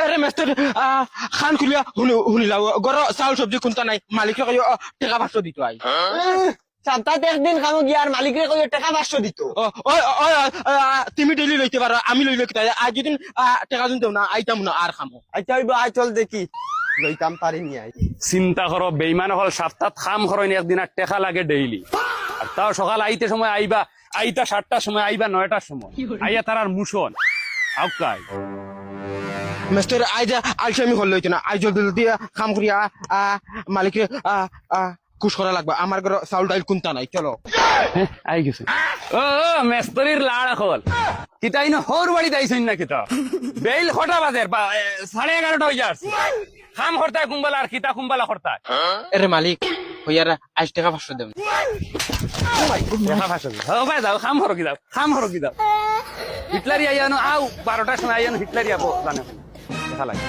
এরে মেস্তর খান খুলিয়া শুনিলাও গর চাউল সবজি কোনটা নাই মালিকে কই টাকা 500 দিত আই সপ্তাহে একদিন খামো গিয়ে আর মালিকের কই টাকা 500 দিত। তুমি ডেইলি লইতে পারো আমি লইলে কি আজ যদি টাকা দিন দেও না আইতাম না আর খামো। আচ্ছা হইব আই চল দেখি লইতাম পারি নি আই। চিন্তা করো বেইমান হল সপ্তাহ খাম খরইন একদিন আর টেকা লাগে ডেইলি আর তাও সকাল আইতে সময় আইবা আইতা 7টার সময় আইবা 9টার সময় আইয়া তার আর মুশন আউকাই মেস্তর আইজা আইসা আমি হল লইতে না আই জলদি জলদি কাম করিয়া মালিকে কুশ করা লাগবে আমার ঘর চাউল ডাইল কোনটা নাই চলো আই গেছে ও মেস্তরির লাড় হল কিতা ইনো হর বাড়ি দাইছেন না কিতা বেল কটা বাজে 11:30 হয়ে যাচ্ছে খাম করতায় কুম্বালা আর কিতা কুম্বালা করতায় এরে মালিক হইয়ারা আজ টাকা 500 দেব দেখা ভাষা ও ভাই যাও খাম হরকি যাও খাম হরকি যাও হিটলারি আইয়ানো আও 12টার সময় আইয়ানো হিটলারি আবো জানে দেখা লাগে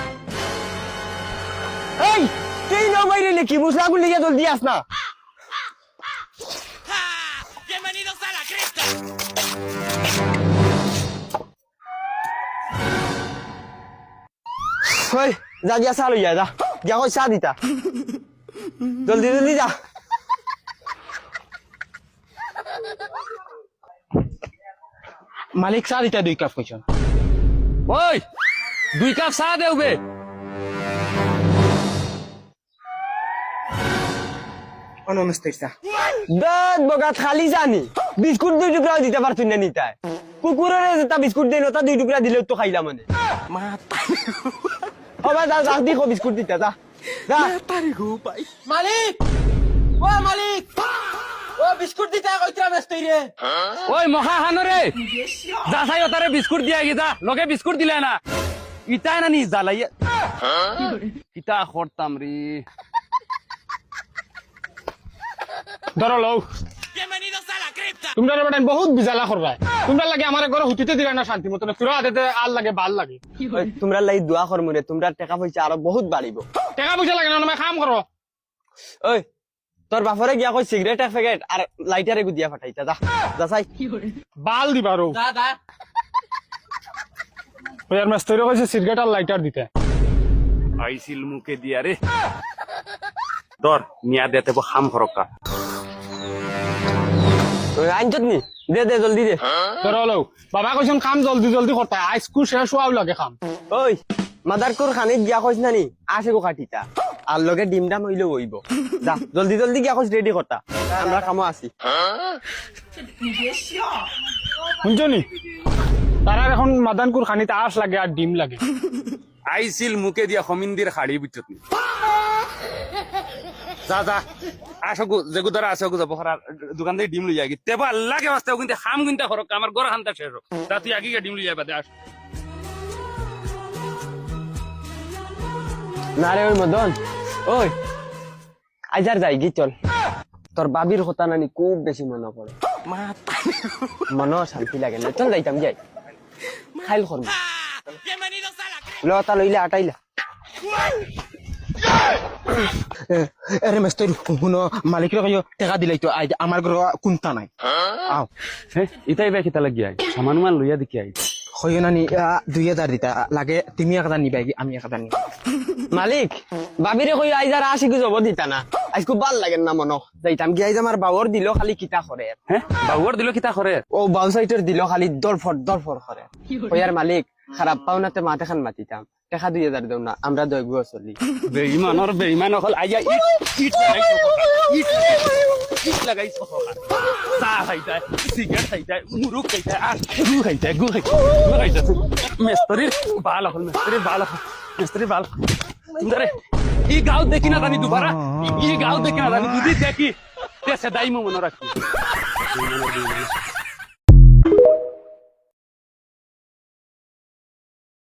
এই তুই না বাইরে নাকি মুসলাগুল লিগে জলদি আস না। ওই যা গিয়া চা লইয়া যা গিয়া কই চা দিতা জলদি জলদি যা। মালিক চা দিতা 2 কাপ কইছ ওই 2 কাপ চা দেউবে অনো মেস্তর চা দাঁত বগাত খালি জানি বিস্কুট 2 টুকরা দিতে পারতুন না নিতাই কুকুরের যেটা বিস্কুট দেন ওটা 2 টুকরা দিলে তো খাইলা মানে মা হবে যা যা দেখো বিস্কুট দিতে যা যা তারি গো পাই মালিক ও মালিক ও বিস্কুট দিতা কইতরা মেস্তর রে ওই মহা হানরে যা চাই ওটারে বিস্কুট দিয়া গিতা লগে বিস্কুট দিলে না ইটা না নি জ্বালাইয়া ইটা করতাম রে ধরো লও তোমরা রে বেটান বহুত বিজালা করবা তোমরা লাগে আমার ঘরে হুতিতে দিলা না শান্তি মতন ফিরো আদেতে আর লাগে ভাল লাগে তোমরা লাই দোয়া করমু রে তোমরা টাকা পয়সা আরো বহুত বাড়িব। টাকা পয়সা লাগে না আমি কাম করো ওই তোর বাপরে গিয়া কই সিগারেট এক প্যাকেট আর লাইটারে গুদিয়া ফাটাইতা যা যা চাই বাল দিবা রো দাদা ওয়ার মেস্তর কইছে সিগারেট আর লাইটার দিতে আইসিল মুখে দিয়া রে দর নিয়া দেতে খাম খরকা ওই আইনছত নি দে দে জলদি দে ধরো লও বাবা কইছেন কাম জলদি জলদি করতে আইসকু শেষ হওয়াও লাগে কাম ওই মাদারকুর খানিত গিয়া কইছ না নি আসে গো কাটিতা আর লগে ডিমডা মইলে হইব যা জলদি জলদি গিয়া কইছ রেডি করতা আমরা কামো আছি শুনছনি তারা এখন মাদানকুর খানিতে আস লাগে আর ডিম লাগে আইসিল মুখে দিয়া হমিন্দির খাড়ি বুঝছত নি যা যা আসো যেগু দ্বারা আসো যাব দোকান থেকে ডিম লই যাই তেবা আল্লাহ কে বাস্তে কিন্তু খাম কিন্তু খরক আমার ঘর খানটা শেষ তা তুই আগে ডিম লই যাবা দে আস না রে ওই মদন ওই আইজার যাই গি চল তোর বাবির কথা নানি খুব বেশি মনে পড়ে মনে শান্তি লাগে না চল যাইতাম যাই খাইল করবো লতা লইলে আটাইলা আরে মেস্তর শুনো মালিকের কইও টাকা দিলাই তো আজ আমার ঘর কোনটা নাই আও ইতাই বে কিতা লাগি আই সামানুমান লইয়া দেখি আই কইও নানি 2000 দিতা লাগে তুমি 1000 নিবা কি আমি 1000 নিব মালিক বাবিরে কই আইজার আসি কি যাব দিতা না আজ খুব ভাল লাগে না মনো যাইতাম কি আইজ আমার বাবর দিল খালি কিতা করে হ্যাঁ বাবুর দিল কিতা করে ও বাউ সাইটের দিল খালি দরফর করে কইয়ার মালিক খারাপ পাওনাতে মাথা খান মাতিতাম টাকা 2000 দেও না আমরা দইগু চলি বেইমান হল আইয়া ইট লাগাইছো চা খাইতায় সিগারেট খাইতায় মুরুক খাইতায় আর গু খাইতায় মেস্তরির বাল হল মেস্তরির বাল ধরে ই গাঁও দেখি না জানি দুবারা ই গাঁও দেখি না জানি দুদি দেখি সে দাইমো মনে রাখি